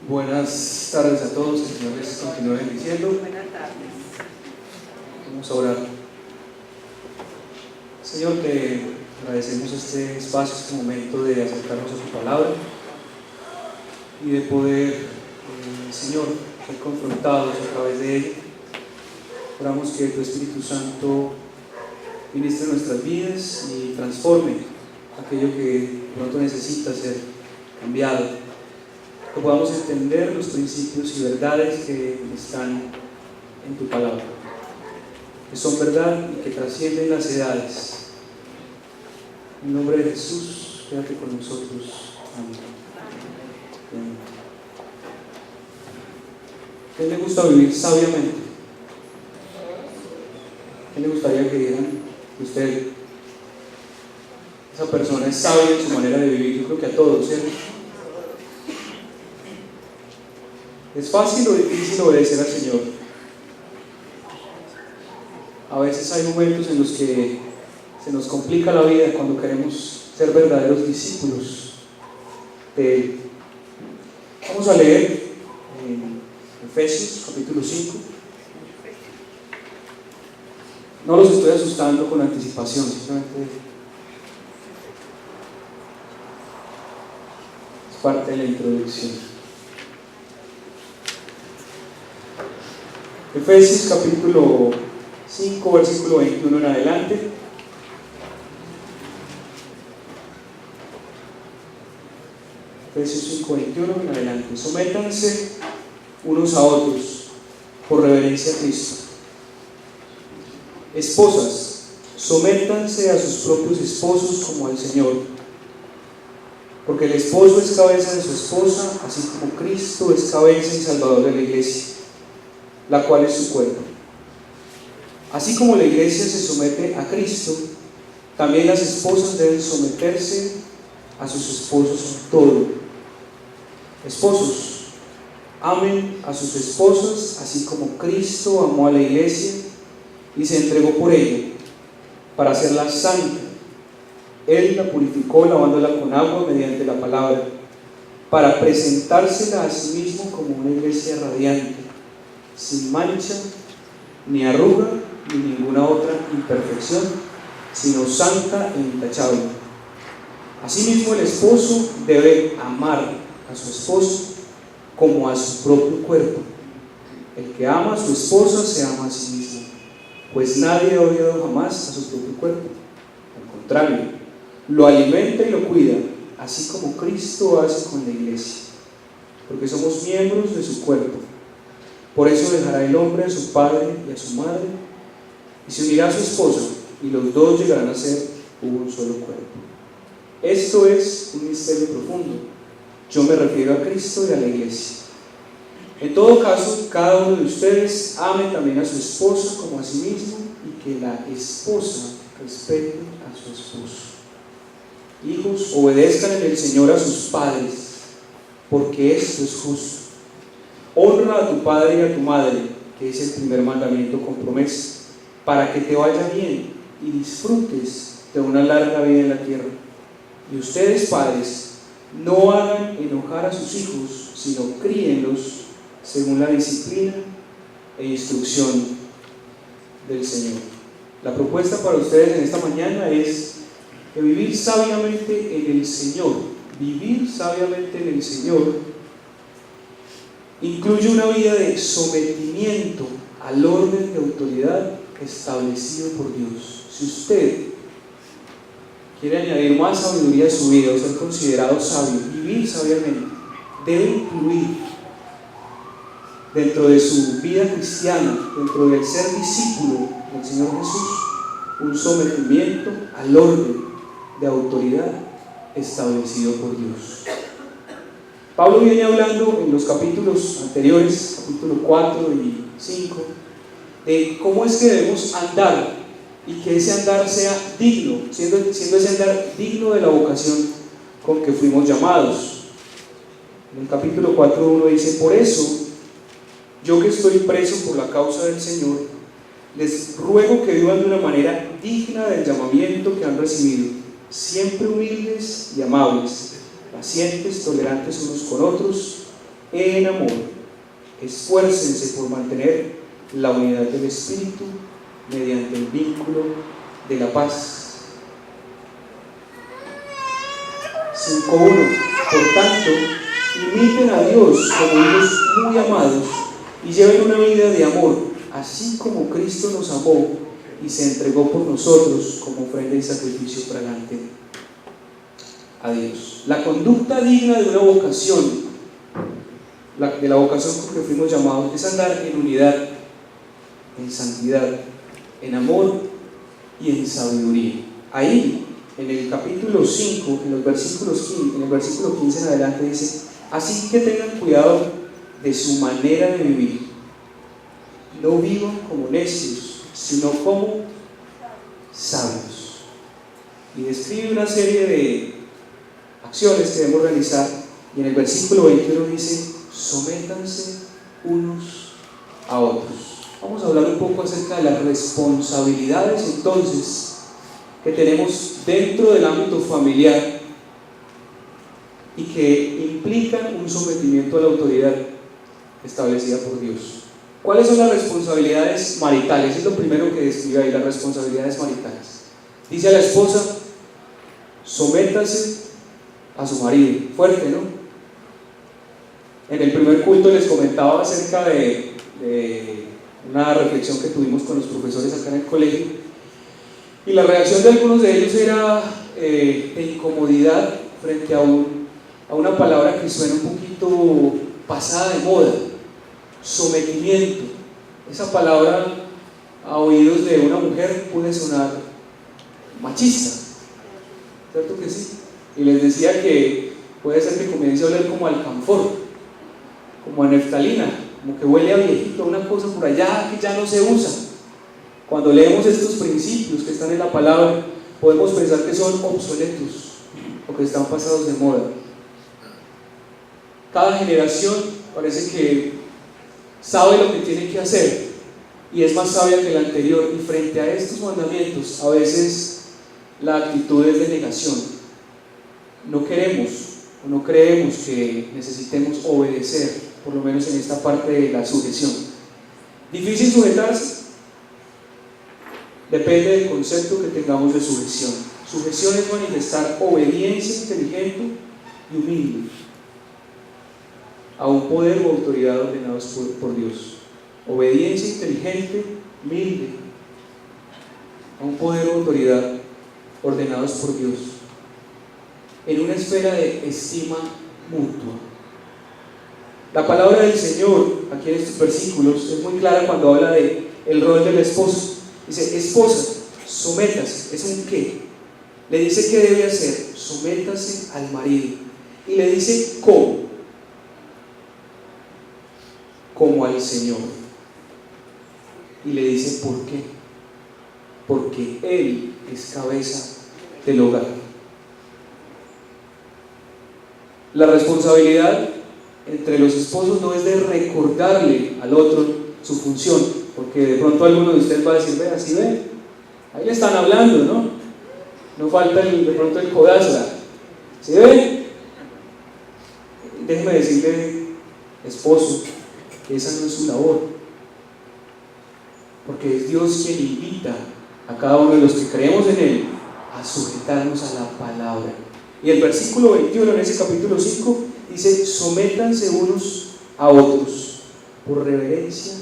Buenas tardes a todos, que el Señor les continúe bendiciendo. Buenas tardes. Vamos a orar. Señor, te agradecemos este espacio, este momento de acercarnos a tu palabra y de poder, Señor, ser confrontados a través de ella. Oramos que tu Espíritu Santo ministre nuestras vidas y transforme aquello que pronto necesita ser cambiado. Que podamos entender los principios y verdades que están en tu palabra, que son verdad y que trascienden las edades. En nombre de Jesús, quédate con nosotros. Amén. Amén. ¿A quién le gusta vivir sabiamente? ¿A quién le gustaría que dijeran que usted, esa persona, es sabia en su manera de vivir? Yo creo que a todos, ¿cierto? ¿Es fácil o difícil obedecer al Señor? A veces hay momentos en los que se nos complica la vida cuando queremos ser verdaderos discípulos de Él. Vamos a leer en Efesios capítulo 5. No los estoy asustando con anticipación, simplemente es parte de la introducción. Efesios capítulo 5, versículo 21 en adelante. Efesios 5, 21 en adelante. Sométanse unos a otros por reverencia a Cristo. Esposas, sométanse a sus propios esposos como al Señor, porque el esposo es cabeza de su esposa, así como Cristo es cabeza y salvador de la iglesia, la cual es su cuerpo. Así como la iglesia se somete a Cristo, también las esposas deben someterse a sus esposos en todo. Esposos, amen a sus esposas, así como Cristo amó a la iglesia y se entregó por ella, para hacerla santa. Él la purificó lavándola con agua mediante la palabra, para presentársela a sí mismo como una iglesia radiante, sin mancha, ni arruga, ni ninguna otra imperfección, sino santa e intachable. Asimismo, el esposo debe amar a su esposa como a su propio cuerpo. El que ama a su esposa se ama a sí mismo, pues nadie ha odiado jamás a su propio cuerpo. Al contrario, lo alimenta y lo cuida, así como Cristo hace con la iglesia, porque somos miembros de su cuerpo. Por eso dejará el hombre a su padre y a su madre, y se unirá a su esposa, y los dos llegarán a ser un solo cuerpo. Esto es un misterio profundo. Yo me refiero a Cristo y a la iglesia. En todo caso, cada uno de ustedes ame también a su esposa como a sí mismo, y que la esposa respete a su esposo. Hijos, obedezcan en el Señor a sus padres, porque esto es justo. Honra a tu padre y a tu madre, que es el primer mandamiento con promesa, para que te vaya bien y disfrutes de una larga vida en la tierra. Y ustedes, padres, no hagan enojar a sus hijos, sino críenlos según la disciplina e instrucción del Señor. La propuesta para ustedes en esta mañana es que vivir sabiamente en el Señor, incluye una vida de sometimiento al orden de autoridad establecido por Dios. Si usted quiere añadir más sabiduría a su vida o ser considerado sabio, vivir sabiamente, debe incluir dentro de su vida cristiana, dentro del ser discípulo del Señor Jesús, un sometimiento al orden de autoridad establecido por Dios. Pablo viene hablando en los capítulos anteriores, capítulo 4 y 5, de cómo es que debemos andar y que ese andar sea digno, siendo ese andar digno de la vocación con que fuimos llamados. En el capítulo 4:1 dice: por eso, yo que estoy preso por la causa del Señor, les ruego que vivan de una manera digna del llamamiento que han recibido, siempre humildes y amables, pacientes, tolerantes unos con otros, en amor, esfuércense por mantener la unidad del Espíritu mediante el vínculo de la paz. 5.1. Por tanto, imiten a Dios como hijos muy amados y lleven una vida de amor, así como Cristo nos amó y se entregó por nosotros como ofrenda y sacrificio fragante a Dios. La conducta digna de una vocación, de la vocación con que fuimos llamados, es andar en unidad, en santidad, en amor y en sabiduría. Ahí, en el capítulo 5, en el versículo 15 en adelante dice: así que tengan cuidado de su manera de vivir. No vivan como necios, sino como sabios. Y describe una serie de acciones que debemos realizar, y en el versículo 21 dice: sométanse unos a otros. Vamos a hablar un poco acerca de las responsabilidades entonces que tenemos dentro del ámbito familiar y que implican un sometimiento a la autoridad establecida por Dios. ¿Cuáles son las responsabilidades maritales? Es lo primero que describe ahí, las responsabilidades maritales. Dice a la esposa: sométase a su marido. Fuerte, ¿no? En el primer culto les comentaba acerca de una reflexión que tuvimos con los profesores acá en el colegio, y la reacción de algunos de ellos era de incomodidad frente a una palabra que suena un poquito pasada de moda: sometimiento. Esa palabra a oídos de una mujer puede sonar machista, ¿cierto que sí? Y les decía que puede ser que comience a oler como a alcanfor, como a neftalina, como que huele a viejito, una cosa por allá que ya no se usa. Cuando leemos estos principios que están en la palabra, podemos pensar que son obsoletos o que están pasados de moda. Cada generación parece que sabe lo que tiene que hacer y es más sabia que la anterior, y frente a estos mandamientos a veces la actitud es de negación. No queremos o no creemos que necesitemos obedecer, por lo menos en esta parte de la sujeción. ¿Difícil sujetarse? Depende del concepto que tengamos de sujeción. Sujeción es manifestar obediencia inteligente y humilde a un poder o autoridad ordenados por Dios. Obediencia inteligente, humilde a un poder o autoridad ordenados por Dios, en una esfera de estima mutua. La palabra del Señor aquí en estos versículos es muy clara cuando habla de el rol del esposo. Dice: esposa, sométase. ¿Es un qué? Le dice qué debe hacer: sométase al marido. Y le dice cómo: como al Señor. Y le dice por qué: porque Él es cabeza del hogar. La responsabilidad entre los esposos no es de recordarle al otro su función, porque de pronto alguno de ustedes va a decir: vea, ¿sí ven? Ahí le están hablando, ¿no? No falta de pronto el codazo. ¿Sí ven? Déjeme decirle, esposo, que esa no es su labor, porque es Dios quien invita a cada uno de los que creemos en Él a sujetarnos a la palabra. Y el versículo 21 en ese capítulo 5 dice: sométanse unos a otros por reverencia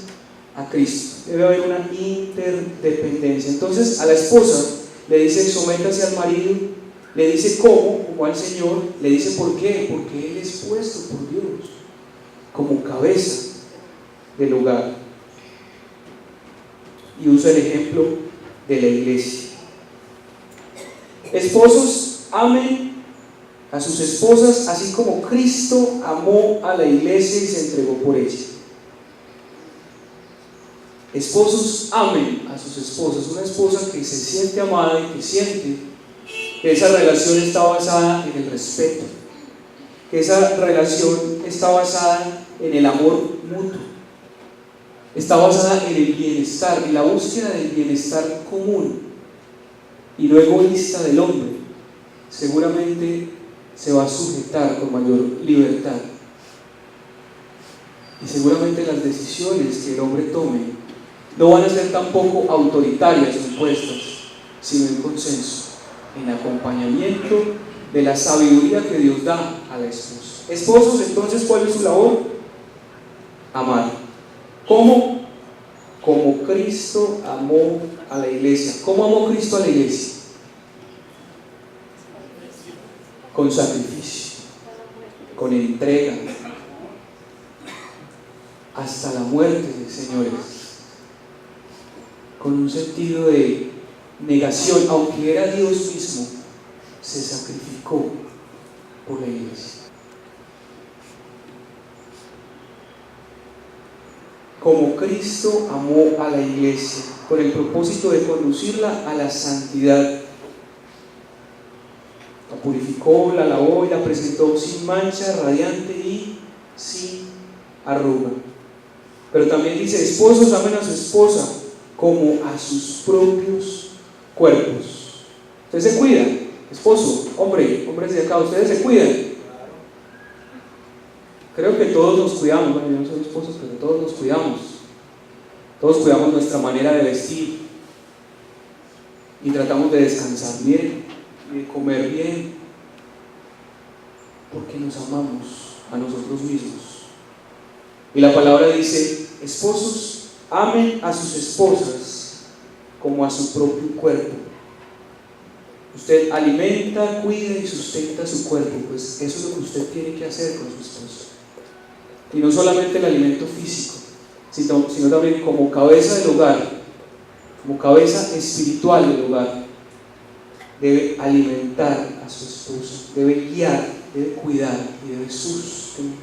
a Cristo. Debe haber una interdependencia. Entonces a la esposa le dice: sométase al marido, le dice como al Señor, le dice por qué: porque Él es puesto por Dios como cabeza del hogar, y usa el ejemplo de la iglesia. Esposos, amen a sus esposas así como Cristo amó a la iglesia y se entregó por ella. Esposos, amen a sus esposas. Una esposa que se siente amada y que siente que esa relación está basada en el respeto, que esa relación está basada en el amor mutuo, está basada en el bienestar, en la búsqueda del bienestar común y no egoísta del hombre. Seguramente se va a sujetar con mayor libertad seguramente las decisiones que el hombre tome no van a ser tampoco autoritarias o impuestas, sino en consenso, en acompañamiento de la sabiduría que Dios da a la esposa. Esposos, entonces, ¿cuál es su labor? Amar. ¿Cómo? Como Cristo amó a la iglesia. ¿Cómo amó Cristo a la iglesia? Con sacrificio, con entrega, hasta la muerte, señores, con un sentido de negación, aunque era Dios mismo, se sacrificó por la iglesia. Como Cristo amó a la iglesia, con el propósito de conducirla a la santidad. La purificó, la lavó y la presentó sin mancha, radiante y sin arruga. Pero también dice: esposos, amen a su esposa como a sus propios cuerpos. Ustedes se cuidan, esposo, hombres de acá, ustedes se cuidan. Creo que todos nos cuidamos. Bueno, yo no soy esposo, pero todos nos cuidamos. Todos cuidamos nuestra manera de vestir y tratamos de descansar bien y de comer bien, porque nos amamos a nosotros mismos. Y la palabra dice: esposos, amen a sus esposas como a su propio cuerpo. Usted alimenta, cuida y sustenta su cuerpo, pues eso es lo que usted tiene que hacer con su esposo. Y no solamente el alimento físico, sino también como cabeza del hogar, como cabeza espiritual del hogar. Debe alimentar a su esposo, debe guiar, debe cuidar y debe sustentar.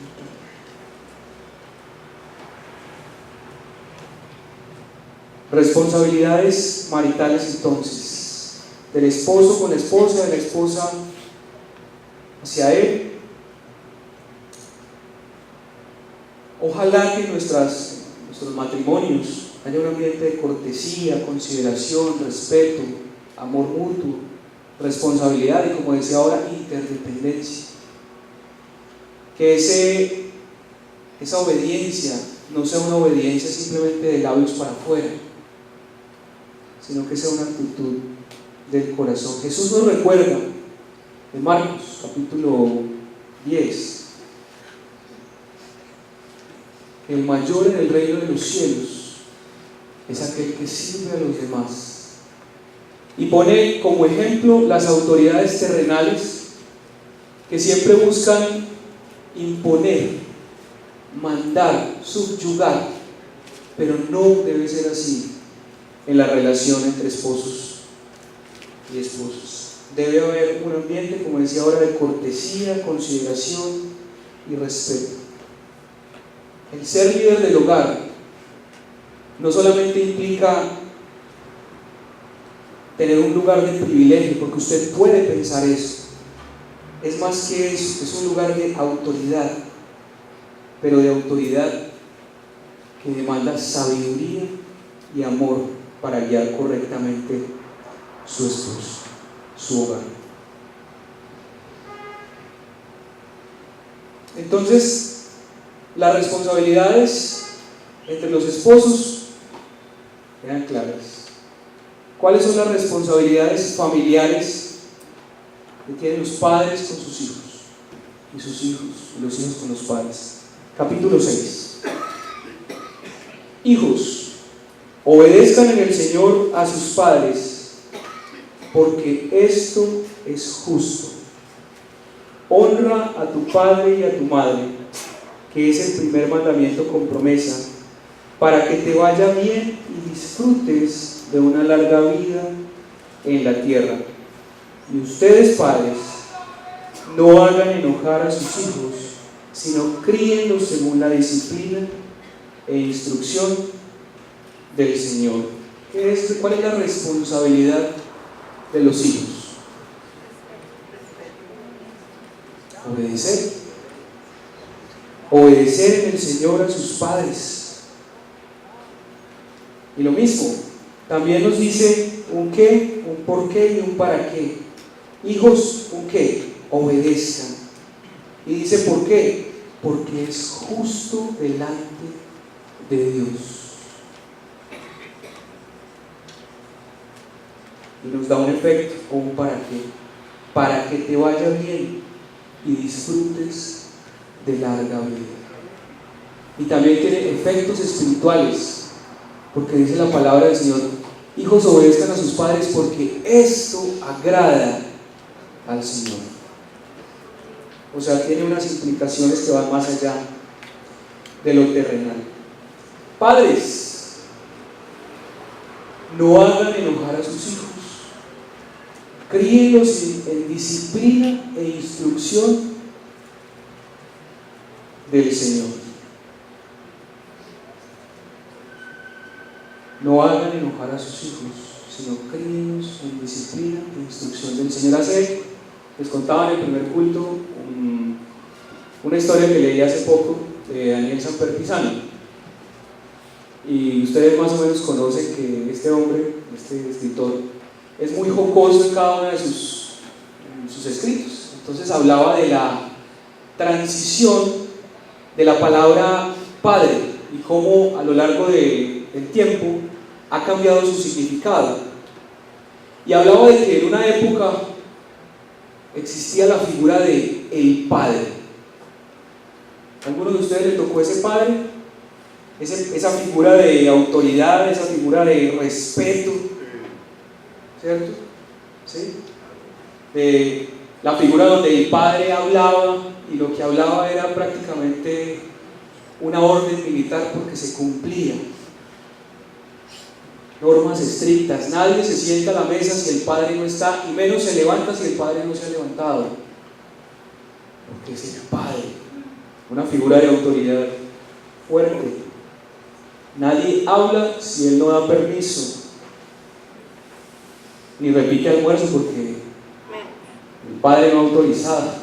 Responsabilidades maritales, entonces, del esposo con la esposa, de la esposa hacia él. Ojalá que en nuestros matrimonios haya un ambiente de cortesía, consideración, respeto, amor mutuo, responsabilidad y, como decía ahora, interdependencia. Que esa obediencia no sea una obediencia simplemente de labios para afuera, sino que sea una actitud del corazón. Jesús nos recuerda en Marcos capítulo 10: el mayor en el reino de los cielos es aquel que sirve a los demás. Y pone como ejemplo las autoridades terrenales que siempre buscan imponer, mandar, subyugar, pero no debe ser así en la relación entre esposos y esposas. Debe haber un ambiente, como decía ahora, de cortesía, consideración y respeto. El ser líder del hogar no solamente implica tener un lugar de privilegio, porque usted puede pensar eso. Es más que eso, es un lugar de autoridad, pero de autoridad que demanda sabiduría y amor para guiar correctamente su esposo, su hogar. Entonces, las responsabilidades entre los esposos eran claras. ¿Cuáles son las responsabilidades familiares que tienen los padres con sus hijos? Y sus hijos, y los hijos con los padres. Capítulo 6. Hijos, obedezcan en el Señor a sus padres, porque esto es justo. Honra a tu padre y a tu madre, que es el primer mandamiento con promesa, para que te vaya bien y disfrutes de una larga vida en la tierra. Y ustedes, padres, no hagan enojar a sus hijos, sino críenlos según la disciplina e instrucción del Señor. ¿Cuál es la responsabilidad de los hijos? Obedecer. Obedecer en el Señor a sus padres. Y lo mismo, también nos dice un qué, un por qué y un para qué. Hijos, un qué, obedezcan. Y dice por qué, porque es justo delante de Dios. Y nos da un efecto, o un para qué. Para que te vaya bien y disfrutes de larga vida. Y también tiene efectos espirituales, porque dice la palabra del Señor: hijos, obedezcan a sus padres, porque esto agrada al Señor. O sea, tiene unas implicaciones que van más allá de lo terrenal. Padres, no hagan enojar a sus hijos. Críenlos en disciplina e instrucción del Señor. No hagan enojar a sus hijos, sino críenlos en disciplina e instrucción del Señor. Les contaba en el primer culto una historia que leí hace poco de Daniel Samper Pisano. Y ustedes más o menos conocen que este hombre, este escritor, es muy jocoso en cada uno de sus escritos. Entonces hablaba de la transición de la palabra padre y cómo a lo largo del tiempo ha cambiado su significado. Y hablaba de que en una época existía la figura de el padre. ¿A alguno de ustedes le tocó ese padre? Esa figura de autoridad, esa figura de respeto, ¿cierto? ¿Sí? La figura donde el padre hablaba y lo que hablaba era prácticamente una orden militar porque se cumplía. Normas estrictas, nadie se sienta a la mesa si el padre no está, y menos se levanta si el padre no se ha levantado, porque es el padre, una figura de autoridad fuerte. Nadie habla si él no da permiso, ni repite almuerzo porque el padre no autorizaba.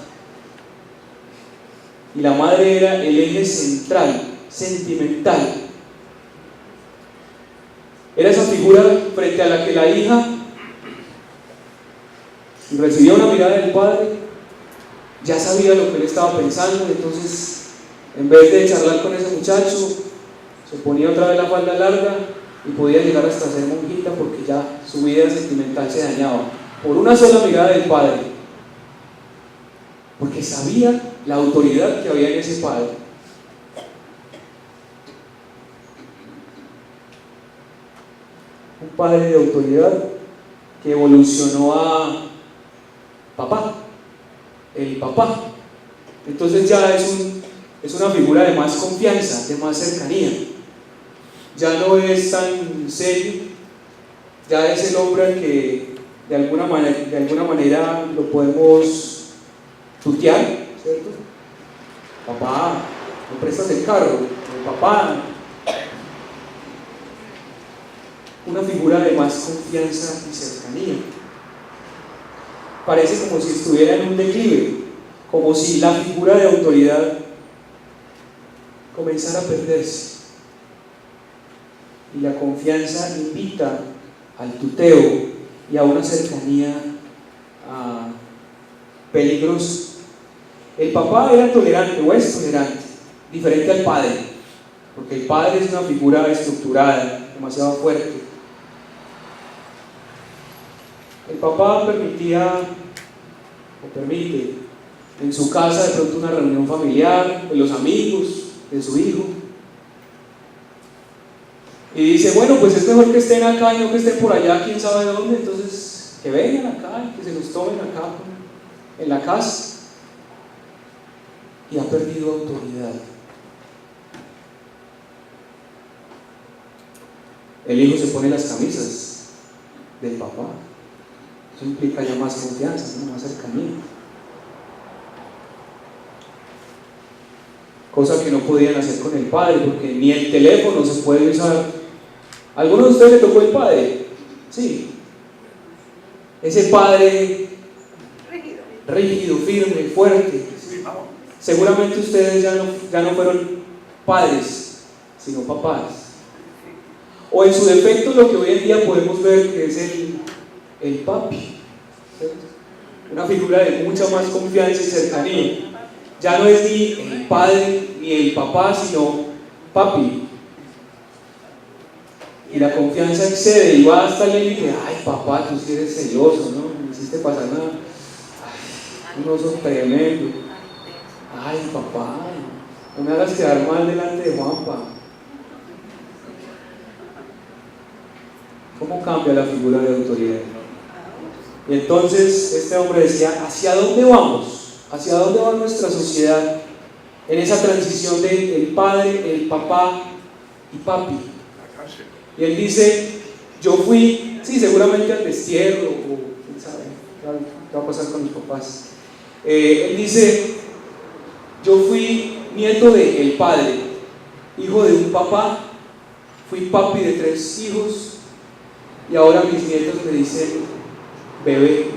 Y la madre era el eje central, sentimental. Era esa figura frente a la que la hija, si recibía una mirada del padre, ya sabía lo que él estaba pensando. Entonces, en vez de charlar con ese muchacho, se ponía otra vez la falda larga y podía llegar hasta ser monjita, porque ya su vida sentimental se dañaba por una sola mirada del padre, porque sabía la autoridad que había en ese padre. Un padre de autoridad que evolucionó a papá, el papá. Entonces ya es una figura de más confianza, de más cercanía. Ya no es tan serio, ya es el hombre al que de alguna manera lo podemos tutear, ¿cierto? Papá, ¿me prestas el carro? Papá. Una figura de más confianza y cercanía. Parece como si estuviera en un declive, como si la figura de autoridad comenzara a perderse. Y la confianza invita al tuteo y a una cercanía peligrosa. El papá era tolerante, o es tolerante, diferente al padre, porque el padre es una figura estructurada, demasiado fuerte. El papá permite en su casa de pronto una reunión familiar, de los amigos, de su hijo, y dice: bueno, pues es mejor que estén acá y no que estén por allá, quién sabe dónde, entonces que vengan acá y que se los tomen acá en la casa. Y ha perdido autoridad. El hijo se pone las camisas del papá. Eso implica ya más confianza, ¿no? Más cercanía. Cosa que no podían hacer con el padre, porque ni el teléfono se puede usar. ¿A alguno de ustedes le tocó el padre? Sí. Ese padre rígido, firme, fuerte. Seguramente ustedes ya no fueron padres, sino papás. O en su defecto, lo que hoy en día podemos ver que es el papi, ¿cierto? Una figura de mucha más confianza y cercanía. Ya no es ni el padre ni el papá, sino papi. Y la confianza excede y va hasta el límite. Ay, papá, tú sí eres celoso, ¿no? Me hiciste pasar nada. Ay, un oso tremendo. Ay, papá, no me hagas quedar mal delante de Juanpa. ¿Cómo cambia la figura de autoridad? Y entonces este hombre decía, ¿hacia dónde vamos? ¿Hacia dónde va nuestra sociedad en esa transición de el padre, el papá y papi? Y él dice, yo fui, sí, seguramente al destierro, o quién sabe, qué va a pasar con mis papás. Él dice, yo fui nieto de el padre, hijo de un papá, fui papi de 3 hijos, y ahora mis nietos me dicen, bebé.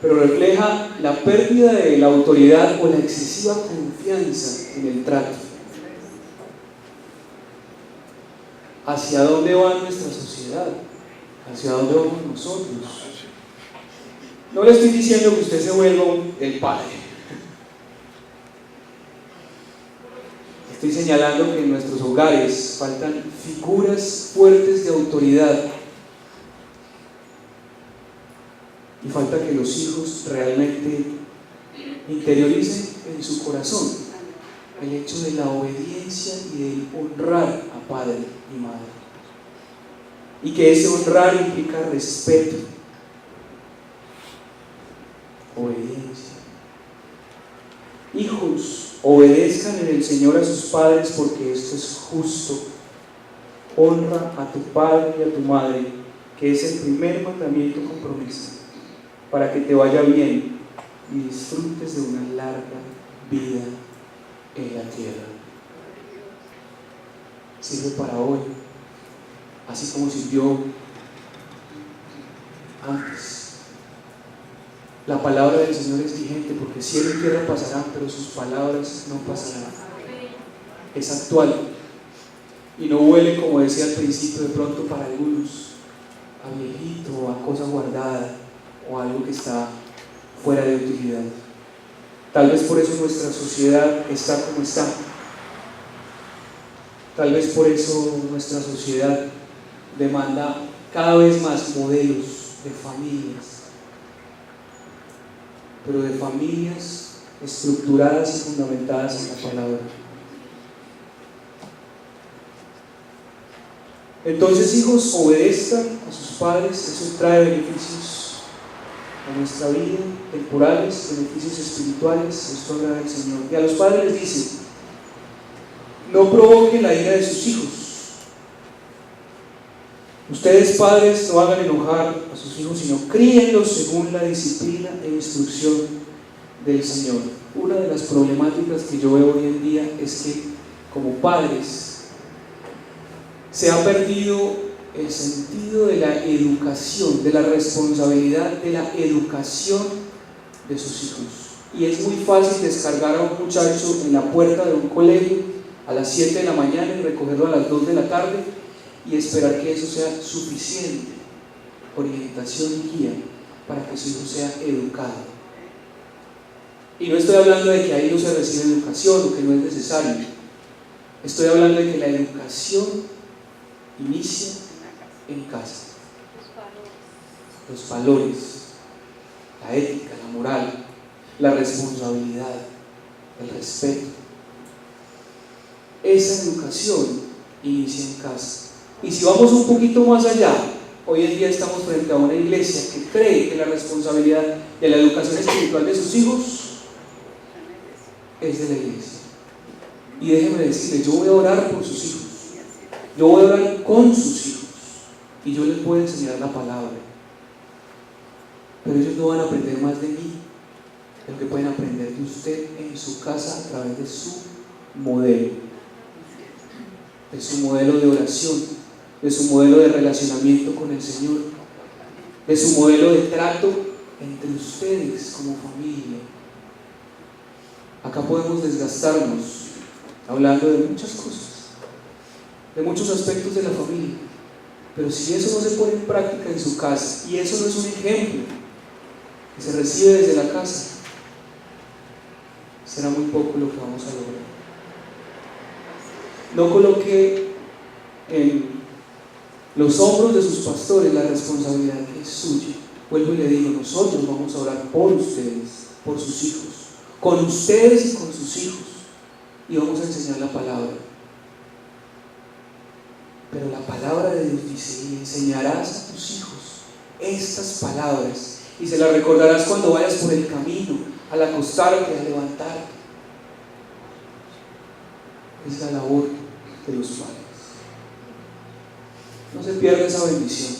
Pero refleja la pérdida de la autoridad o la excesiva confianza en el trato. ¿Hacia dónde va nuestra sociedad? ¿Hacia dónde vamos nosotros? No le estoy diciendo que usted se vuelva el padre. Estoy señalando que en nuestros hogares faltan figuras fuertes de autoridad. Y falta que los hijos realmente interioricen en su corazón el hecho de la obediencia y de honrar a padre y madre. Y que ese honrar implica respeto, obediencia. Hijos, obedezcan en el Señor a sus padres porque esto es justo. Honra a tu padre y a tu madre, que es el primer mandamiento con promesa, para que te vaya bien y disfrutes de una larga vida en la tierra. Sirve para hoy, así como sirvió antes. La palabra del Señor es vigente, porque cielo y tierra pasarán, pero sus palabras no pasarán. Es actual y no huele, como decía al principio, de pronto para algunos a viejito o a cosa guardada o algo que está fuera de utilidad. Tal vez por eso nuestra sociedad está como está. Tal vez por eso nuestra sociedad demanda cada vez más modelos de familias, pero de familias estructuradas y fundamentadas en la palabra. Entonces, hijos, obedezcan a sus padres, eso trae beneficios a nuestra vida, temporales, beneficios espirituales, esto agrada al Señor. Y a los padres les dice, no provoquen la ira de sus hijos. Ustedes, padres, no hagan enojar a sus hijos, sino críenlos según la disciplina e instrucción del Señor. Una de las problemáticas que yo veo hoy en día es que, como padres, se ha perdido el sentido de la educación, de la responsabilidad de la educación de sus hijos. Y es muy fácil descargar a un muchacho en la puerta de un colegio a las 7 de la mañana y recogerlo a las 2 de la tarde y esperar que eso sea suficiente orientación y guía para que su hijo sea educado. Y no estoy hablando de que ahí no se recibe educación o que no es necesario. Estoy hablando de que la educación inicia en casa. Los valores, la ética, la moral, la responsabilidad, el respeto. Esa educación inicia en casa. Y si vamos un poquito más allá, hoy en día estamos frente a una iglesia que cree que la responsabilidad de la educación espiritual de sus hijos es de la iglesia. Y déjeme decirle, yo voy a orar por sus hijos, yo voy a orar con sus hijos y yo les voy a enseñar la palabra, pero ellos no van a aprender más de mí de lo que pueden aprender de usted en su casa a través de su modelo de oración, de su modelo de relacionamiento con el Señor, de su modelo de trato entre ustedes como familia. Acá podemos desgastarnos hablando de muchas cosas, de muchos aspectos de la familia, pero si eso no se pone en práctica en su casa y eso no es un ejemplo que se recibe desde la casa, será muy poco lo que vamos a lograr. No coloque en los hombros de sus pastores la responsabilidad que es suya. Vuelvo y le digo, nosotros vamos a orar por ustedes, por sus hijos, con ustedes y con sus hijos, y vamos a enseñar la palabra. Pero la palabra de Dios dice: y enseñarás a tus hijos estas palabras, y se las recordarás cuando vayas por el camino, al acostarte, al levantarte. Es la labor de los padres. No se pierda esa bendición.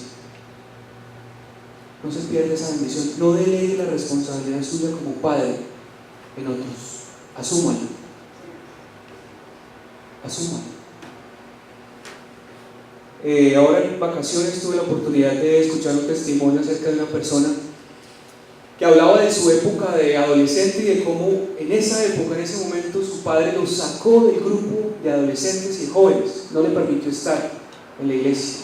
No se pierda esa bendición. No delegue la responsabilidad suya como padre en otros. Asúmala. Asúmala. Ahora en vacaciones tuve la oportunidad de escuchar un testimonio acerca de una persona que hablaba de su época de adolescente y de cómo en esa época, en ese momento, su padre lo sacó del grupo de adolescentes y jóvenes, no le permitió estar en la iglesia.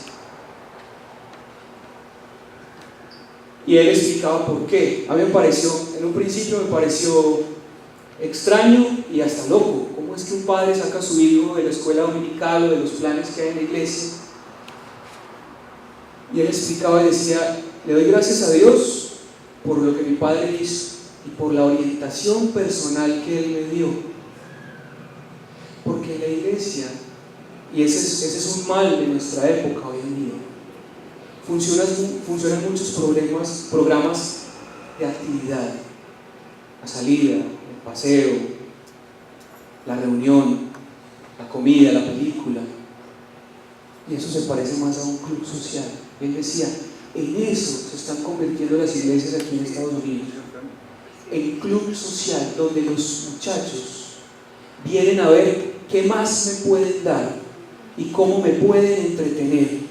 Y él explicaba por qué. A mí me pareció, en un principio me pareció extraño y hasta loco. ¿Cómo es que un padre saca a su hijo de la escuela dominical o de los planes que hay en la iglesia? Y él explicaba y decía: le doy gracias a Dios por lo que mi padre hizo y por la orientación personal que él me dio. Porque la iglesia, y ese es un mal de nuestra época hoy en día, funcionan muchos programas de actividad, la salida, el paseo, la reunión, la comida, la película, y eso se parece más a un club social. Él decía: en eso se están convirtiendo las iglesias aquí en Estados Unidos, en club social, donde los muchachos vienen a ver qué más me pueden dar y cómo me pueden entretener.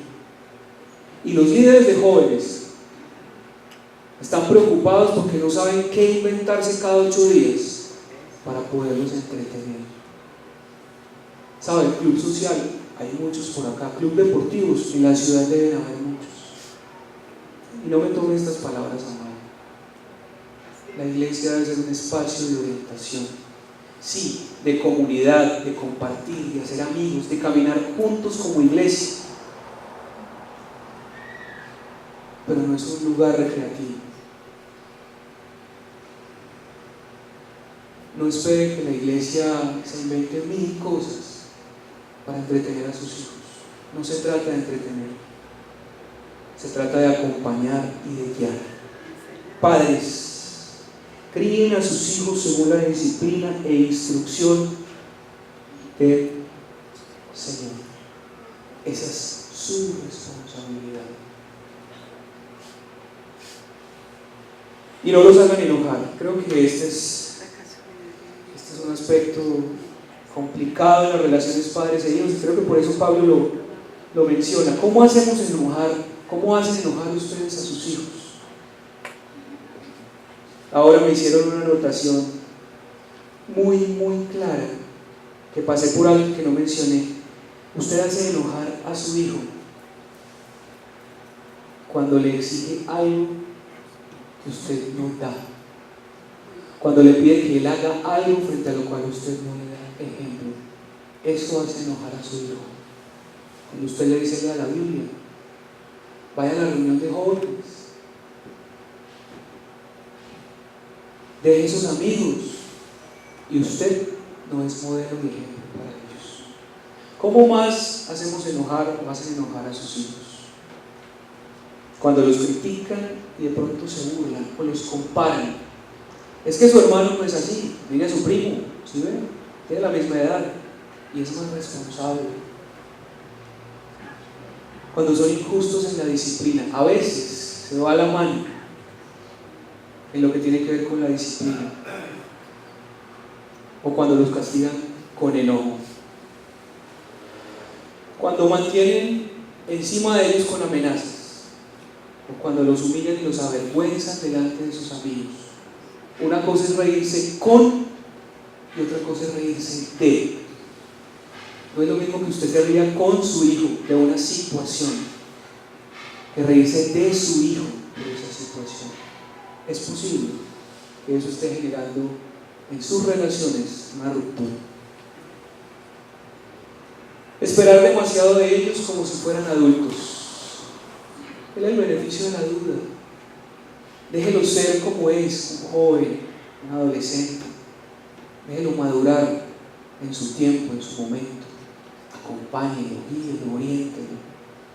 Y los líderes de jóvenes están preocupados porque no saben qué inventarse cada 8 días para poderlos entretener. ¿Saben? Club social, hay muchos por acá. Club deportivos, en la ciudad deben haber muchos. Y no me tomen estas palabras a mal. La iglesia debe ser un espacio de orientación, sí, de comunidad, de compartir, de hacer amigos, de caminar juntos como iglesia, pero no es un lugar recreativo. No espere que la iglesia se invente 1000 cosas para entretener a sus hijos. No se trata de entretener, se trata de acompañar y de guiar. Padres, críen a sus hijos según la disciplina e instrucción del Señor. Esa es su responsabilidad. Y no los hagan enojar. Creo que este es un aspecto complicado en las relaciones padres e hijos, y creo que por eso Pablo lo menciona. ¿Cómo hacemos enojar? ¿Cómo hacen enojar ustedes a sus hijos? Ahora me hicieron una anotación muy clara, que pasé por algo que no mencioné. Usted hace enojar a su hijo cuando le exige algo que usted no da, cuando le pide que él haga algo frente a lo cual usted no le da ejemplo. Eso hace enojar a su hijo. Cuando usted le dice: lea la Biblia, vaya a la reunión de jóvenes, deje esos amigos, y usted no es modelo ni ejemplo para ellos. ¿Cómo más hacemos enojar o hacen enojar a sus hijos? Cuando los critican y de pronto se burlan o los comparan. Es que su hermano no es así, mire a su primo, ¿sí ven? Tiene la misma edad y es más responsable. Cuando son injustos en la disciplina, a veces se va la mano en lo que tiene que ver con la disciplina, o cuando los castigan con enojo, cuando mantienen encima de ellos con amenazas, o cuando los humillan y los avergüenzan delante de sus amigos. Una cosa es reírse con y otra cosa es reírse de. No es lo mismo que usted se ría con su hijo de una situación que reírse de su hijo de esa situación. es posible que eso esté generando en sus relaciones una ruptura. Esperar demasiado de ellos como si fueran adultos. Dele el beneficio de la duda. Déjelo ser como es, un joven, un adolescente. Déjelo madurar en su tiempo, en su momento. Acompáñelo, guíelo, oriéntelo.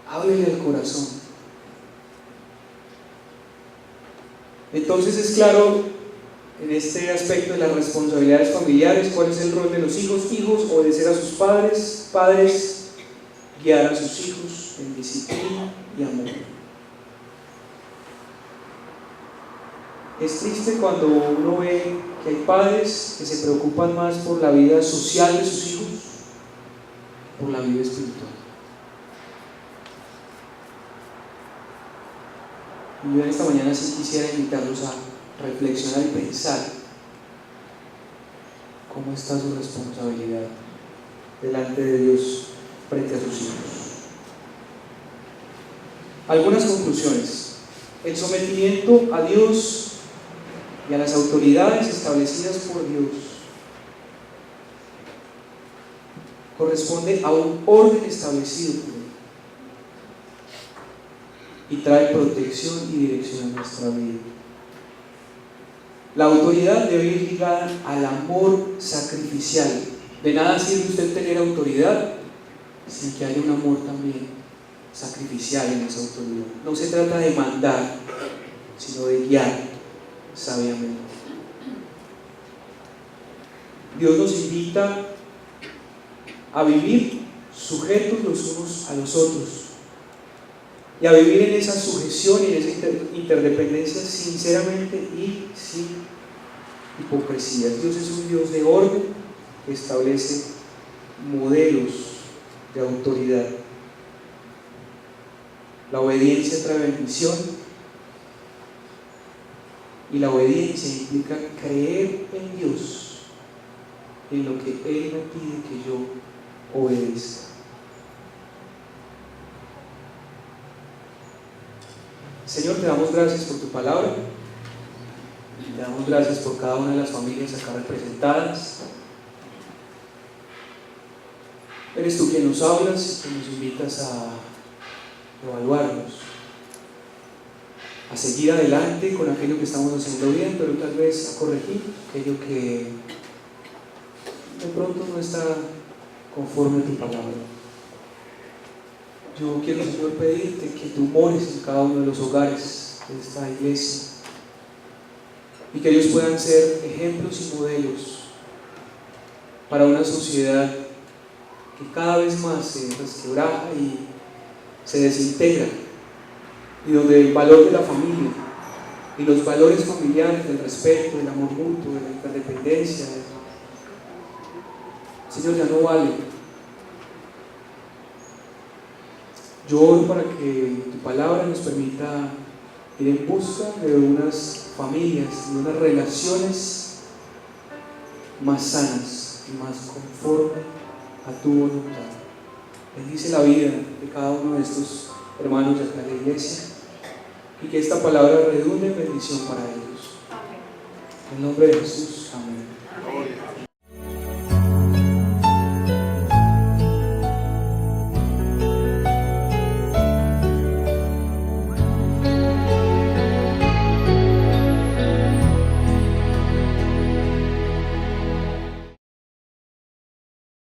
Háblele al corazón. Entonces es claro en este aspecto de las responsabilidades familiares cuál es el rol de los hijos. Hijos, obedecer a sus padres. Padres, guiar a sus hijos en disciplina y amor. Es triste cuando uno ve que hay padres que se preocupan más por la vida social de sus hijos que por la vida espiritual. Y yo en esta mañana sí quisiera invitarlos a reflexionar y pensar cómo está su responsabilidad delante de Dios frente a sus hijos. Algunas conclusiones. El sometimiento a Dios y a las autoridades establecidas por Dios corresponde a un orden establecido por Él y trae protección y dirección a nuestra vida. La autoridad debe ir ligada al amor sacrificial. De nada sirve usted tener autoridad sin que haya un amor también sacrificial en esa autoridad. No se trata de mandar, sino de guiar sabiamente. Dios nos invita a vivir sujetos los unos a los otros y a vivir en esa sujeción y en esa interdependencia sinceramente y sin hipocresía. Dios es un Dios de orden que establece modelos de autoridad. La obediencia trae bendición y la obediencia implica creer en Dios, en lo que Él me pide que yo obedezca. Señor, te damos gracias por tu palabra, te damos gracias por cada una de las familias acá representadas. Eres tú quien nos hablas y quien nos invitas a evaluarnos, a seguir adelante con aquello que estamos haciendo bien, pero tal vez a corregir aquello que de pronto no está conforme a tu palabra. Yo quiero, Señor, pedirte que tú mores en cada uno de los hogares de esta iglesia y que ellos puedan ser ejemplos y modelos para una sociedad que cada vez más se resquebraja y se desintegra, y donde el valor de la familia y los valores familiares del respeto, del amor mutuo, de la interdependencia, Señor, ya no vale. Yo oro para que tu palabra nos permita ir en busca de unas familias, de unas relaciones más sanas y más conforme a tu voluntad. Bendice la vida de cada uno de estos hermanos de acá de la iglesia y que esta palabra redunde en bendición para ellos. En el nombre de Jesús, amén.